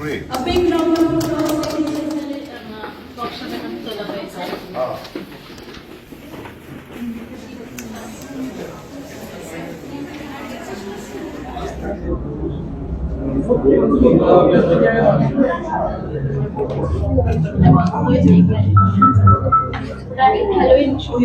Great. A big round of applause, ladies and gentlemen. Boxer and Tola Vaisa. Halloween show.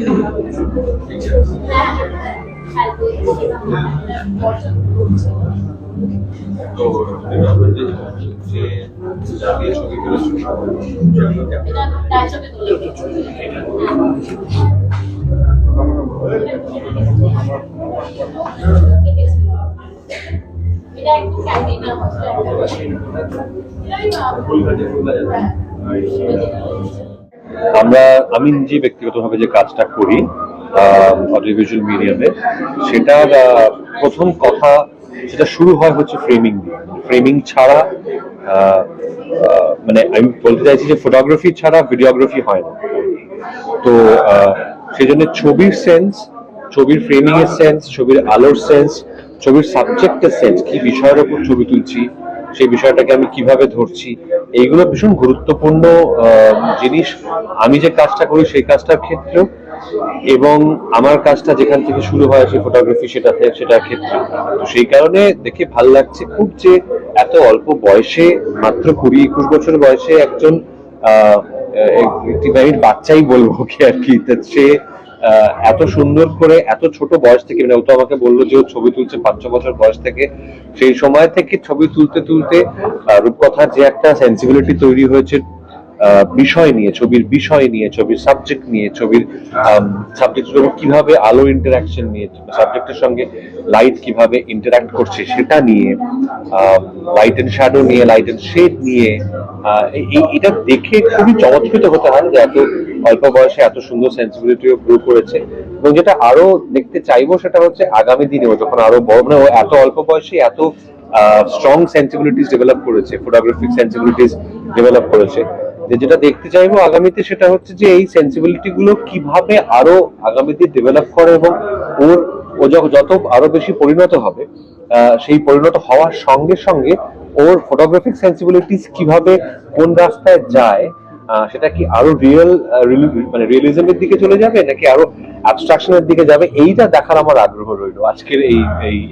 আমি নিজে ব্যক্তিগতভাবে যে কাজটা করি অডিওভিজুয়াল মিডিয়ামে, সেটার প্রথম কথা সেটা শুরু হয় হচ্ছে ফ্রেমিং দিয়ে। ফ্রেমিং ছাড়া মানে আমি বলতে চাইছি যে ফটোগ্রাফি ছাড়া ভিডিওগ্রাফি হয় না। তো সেই জন্য ছবির সেন্স, ছবির ফ্রেমিং এর সেন্স, ছবির আলোর সেন্স, ছবির সাবজেক্টের সেন্স, কি বিষয়ের উপর ছবি তুলছি, সেই বিষয়টাকে আমি কিভাবে ধরছি, এইগুলো ভীষণ গুরুত্বপূর্ণ জিনিস আমি যে কাজটা করি সেই কাজটার ক্ষেত্রেও, এবং আমার কাজটা যেখান থেকে শুরু হয় সেই ফটোগ্রাফি সেটার ক্ষেত্রে। তো সেই কারণে দেখে ভাল লাগছে খুব যে এত অল্প বয়সে, মাত্র 20-21 বছর বয়সে একজন একটি বাচ্চাই বলবো কি আর কি, সে এত সুন্দর করে এত ছোট বয়স থেকে, মানে ও তো আমাকে বললো যে ও ছবি তুলছে 5-6 বছর বয়স থেকে। সেই সময় থেকে ছবি তুলতে তুলতে রূপকথার যে একটা সেন্সিবিলিটি তৈরি হয়েছে বিষয় নিয়ে, ছবির বিষয় নিয়ে, ছবির সাবজেক্ট নিয়ে, ছবির সাবজেক্টের উপর কিভাবে আলো ইন্টারাকশন নিয়ে, সাবজেক্টের সঙ্গে লাইট কিভাবে ইন্টারাক্ট করছে সেটা নিয়ে, লাইট এন্ড শ্যাডো নিয়ে, লাইট এন্ড শেড নিয়ে, এটা দেখে খুবই চমৎকৃত হতে হয় যে এত অল্প বয়সে এত সুন্দর সেন্সিবিলিটিও গ্রো করেছে। এবং যেটা আরো দেখতে চাইবো সেটা হচ্ছে আগামী দিনেও যখন আরো বড়, মানে ও এত অল্প বয়সে এত স্ট্রং সেন্সিবিলিটিস ডেভেলপ করেছে, ফটোগ্রাফিক সেন্সিবিলিটিস ডেভেলপ করেছে, যেটা দেখতে চাইবো আগামীতে সেটা হচ্ছে যে এই সেন্সিবিলিটি গুলো কিভাবে আরো আগামীতে ডেভেলপ করে, এবং ও যত আরো বেশি পরিণত হবে, সেই পরিণত হওয়ার সঙ্গে সঙ্গে ওর ফটোগ্রাফিক সেন্সিবিলিটিস কিভাবে কোন রাস্তায় যায়, সেটা কি আরো মানে রিয়েলিজমের দিকে চলে যাবে নাকি আরো অ্যাবস্ট্রাকশনের দিকে যাবে, এইটা দেখার আমার আগ্রহ রইল আজকের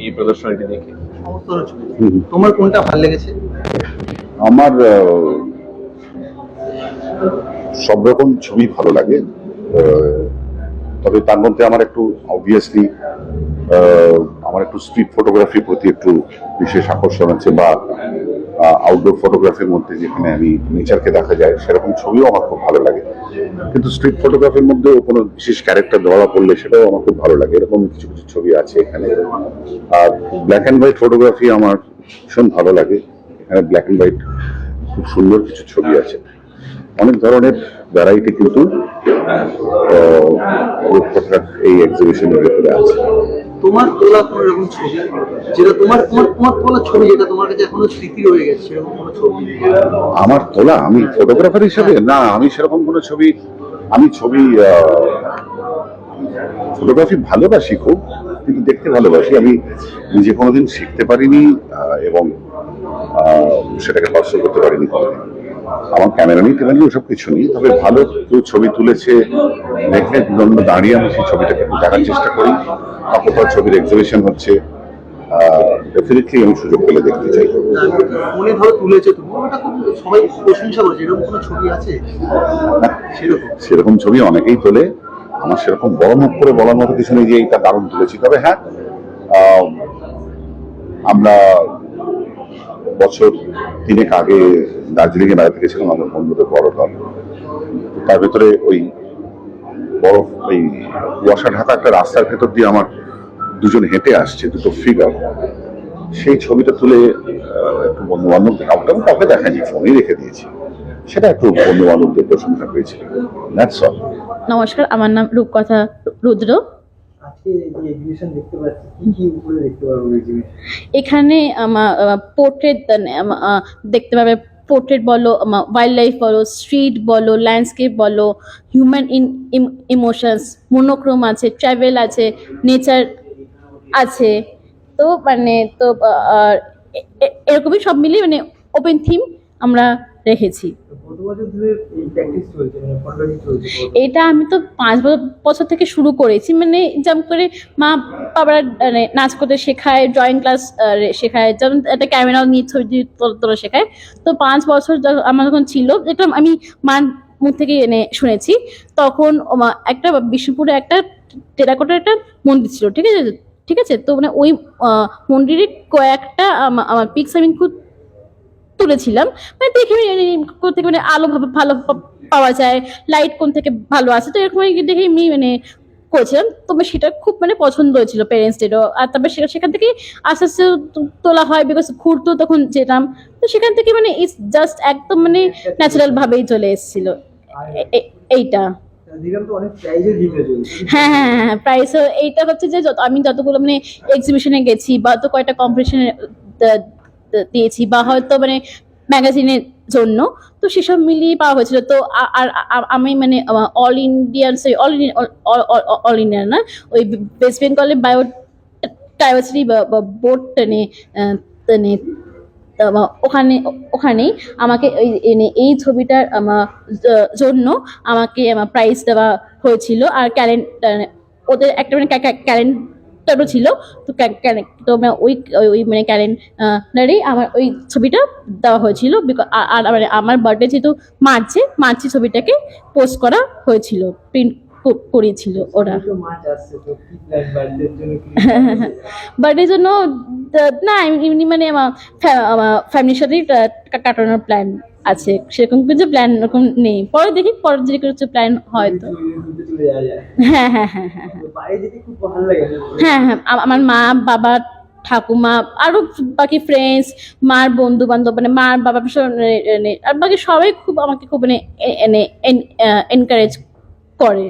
এই প্রদর্শনীটি দেখে। তোমার কোনটা ভালো লেগেছে? আমার সব রকম ছবি ভালো লাগে, তবে তার মধ্যে আমার একটু অবভিয়াসলি আমার একটু স্ট্রিট ফটোগ্রাফির প্রতি একটু বিশেষ আকর্ষণ আছে, বা আউটডোর ফটোগ্রাফির মধ্যে যেখানে আমি নেচারকে দেখা যায় সেরকম ছবিও আমার খুব ভালো লাগে। কিন্তু স্ট্রিট ফটোগ্রাফির মধ্যেও কোনো বিশেষ ক্যারেক্টার ধরা পড়লে সেটাও আমার খুব ভালো লাগে, এরকম কিছু কিছু ছবি আছে এখানে। আর ব্ল্যাক অ্যান্ড হোয়াইট ফটোগ্রাফি আমার ভীষণ ভালো লাগে, এখানে ব্ল্যাক অ্যান্ড হোয়াইট খুব সুন্দর কিছু ছবি আছে, অনেক ধরনের ভ্যারাইটি কিন্তু এই এক্সিবিশনের ভেতরে আছে। তোমার তোলা কোন রকম ছবি, যেটা তোমার তোলা ছবি যেটা তোমার কাছে এখনো স্মৃতি রয়ে গেছে, সেরকম কোনো ছবি? আমার তোলা, আমি ফটোগ্রাফার হিসেবে না, আমি সেরকম কোনো ছবি, আমি ছবি ফটোগ্রাফি ভালোবাসি খুব, কিন্তু দেখতে ভালোবাসি। আমি নিজে কোনোদিন শিখতে পারিনি এবং সেটাকে দর্শন করতে পারিনি কোনোদিন। আমার ক্যামেরা নেই, ওসব কিছু নেই, তবে ভালো কেউ ছবি তুলেছে দেখলে দাঁড়িয়ে আমি সেই ছবিটাকে একটু দেখার চেষ্টা করি, বা কোথাও ছবির এক্সিবিশন হচ্ছে, ডেফিনেটলি আমি সুযোগ পেলে দেখতে চাই। মনে ধরো তুলেছে তুমি, ওটা খুব সবাই প্রশংসা করেছে, এরকম কোনো ছবি আছে? সেরকম ছবি অনেকেই তোলে, আমার সেরকম বড় মুখ করে বলার মতো কিছু নেই যে এইটা দারুণ তুলেছি। তবে হ্যাঁ, আমরা বছর 3 আগে দার্জিলিং এ বেড়াতে গেছিলাম আমার বন্ধুদের বড় দল, তার ভেতরে ওই বরফ, ওই কুয়াশা ঢাকা একটা রাস্তার ভেতর দিয়ে আমার দুজন হেঁটে আসছে, দুটো ফিগার, সেই ছবিটা তুলে একটু বন্ধু বান্ধবদের, কাউকে দেখায়নি, ফোনে রেখে দিয়েছি, সেটা একটু বন্ধু বান্ধবদের প্রশংসা পেয়েছিল। That's all. নমস্কার, আমার নাম রূপকথা রুদ্র। এখানে পোর্ট্রেট দেখতে পাবে, পোর্ট্রেট বলো, ওয়াইল্ড লাইফ বলো, স্ট্রিট বলো, ল্যান্ডস্কেপ বলো, হিউম্যান ইমোশনস, মোনোক্রোম আছে, ট্রাভেল আছে, নেচার আছে। তো এরকমই সব মিলিয়ে ওপেন থিম আমরা রেখেছি। কত বছর ধরে এই প্র্যাকটিস চলছে, মানে ফটোগ্রাফি চলছে? এটা আমি তো 5 বছর থেকে শুরু করেছি, মানে যেমন করে মা বাবারা মানে নাচ করতে শেখায়, ড্রয়িং ক্লাস শেখায়, যেমন একটা ক্যামেরা নিয়ে ছবি তোলা শেখায়। তো 5 বছর আমার যখন ছিল, এটা আমি মার মুখ থেকে শুনেছি। তখন একটা বিষ্ণুপুরে একটা টেরাকোটার একটা মন্দির ছিল, ঠিক আছে ঠিক আছে। তো মানে ওই মন্দিরে কয়েকটা আমার পিকস আমি খুব তুলেছিলাম, মানে দেখে কোথা থেকে মানে আলো ভালো পাওয়া যায়, লাইট কোন থেকে ভালো আছে, তো এরকম দেখে এমনি করেছিলাম। তবে সেটা খুব মানে পছন্দ হয়েছিল প্যারেন্টসদেরও। আর তারপরে সেখান থেকে আস্তে আস্তে তোলা হয়, বিকজ ঘুরতো তখন যেতাম। তো সেখান থেকে মানে ইটস জাস্ট একদম মানে ন্যাচারাল ভাবেই চলে এসেছিল এইটা। দিলাম তো অনেক প্রাইজের জিতে চলছে। হ্যাঁ হ্যাঁ হ্যাঁ, প্রাইস এইটা হচ্ছে যে আমি যতগুলো মানে এক্সিবিশনে গেছি বা তো কয়েকটা কম্পিটিশনে দিয়েছি বা হয়তো মানে ম্যাগাজিনের জন্য, তো সেসব মিলিয়ে পাওয়া হয়েছিল। তো আমি মানে অল ইন্ডিয়ান অল ইন্ডিয়ান না, ওই ওয়েস্ট বেঙ্গলের বায়ো ডাইভার্সিটি বোর্ড ওখানেই আমাকে এই ছবিটার জন্য আমাকে প্রাইজ দেওয়া হয়েছিল। আর ওদের একটা মানে ক্যালেন্ডারও ছিল। তো তো ওই মানে ক্যালেন্ডারেই আমার ওই ছবিটা দেওয়া হয়েছিল। আর মানে আমার বার্থডে যেহেতু মার্চে ছবিটাকে পোস্ট করা হয়েছিল, প্রিন্ট করিয়েছিল ওরা। মাছ আসছে, তো কি প্ল্যান বার্থডের জন্য? বার্থডের জন্য না, এমনি মানে আমার ফ্যামিলির সাথেই কাটানোর প্ল্যান আছে, সেরকম কিছু প্ল্যান ওরকম নেই। পরে দেখি, পরে যদি কিছু প্ল্যান হয় তো। চলে যাওয়া যায়। হ্যাঁ হ্যাঁ হ্যাঁ হ্যাঁ হ্যাঁ তো বাইরে যেতে খুব ভালো লাগে। হ্যাঁ হ্যাঁ, আমার মা বাবা ঠাকুমা আরো বাকি ফ্রেন্ডস, মার বন্ধু বান্ধব, মানে মার বাবা আর বাকি সবাই খুব আমাকে খুব মানে এনকারেজ করে।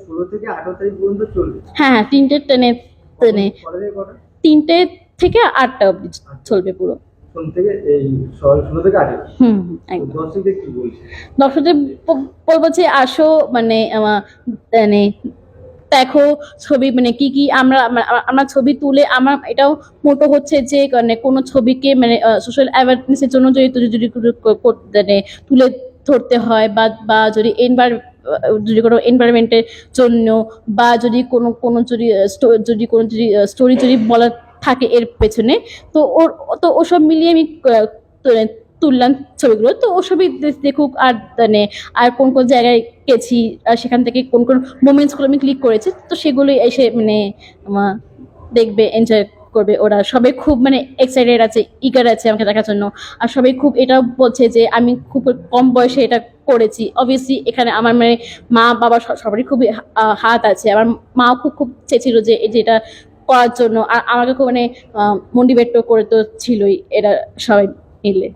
16 থেকে 18 তারিখ পর্যন্ত চলবে। হ্যাঁ হ্যাঁ, 3টে কটা থেকে কটা? 3টে থেকে 8টা অবধি চলবে পুরো। সোম থেকে এই 16 থেকে 18। একদম। দর্শকদের কি বলছে? দর্শকদের বলবো যে আসো, মানে মানে দেখো ছবি, মানে কি আমরা ছবি তুলে আমার এটাও মোটো হচ্ছে যে মানে কোনো ছবিকে মানে সোশ্যাল অ্যাওয়ারনেসের জন্য যদি মানে তুলে ধরতে হয় বা যদি যদি কোনো এনভায়রনমেন্টের জন্য বা যদি কোনো যদি কোনো স্টোরি যদি বলার থাকে এর পেছনে, তো ওসব মিলিয়ে আমি তুললাম ছবিগুলো। তো ওসবই দেখুক। আর মানে আর কোন জায়গায় গেছি, আর সেখান থেকে কোন মোমেন্টসগুলো আমি ক্লিক করেছি, তো সেগুলোই এসে মানে দেখবে, এনজয় করবে ওরা। সবাই খুব মানে এক্সাইটেড আছে, ইগার আছে আমাকে দেখার জন্য। আর সবাই খুব এটাও বলছে যে আমি খুব কম বয়সে এটা করেছি। অবভিয়াসলি এখানে আমার মানে মা বাবা সবারই খুবই হাত আছে। আমার মাও খুব চেয়েছিল যে এটা করার জন্য, আর আমাকে খুব মানে মোটিভেটও করে তো ছিলই এরা সবাই মিলে।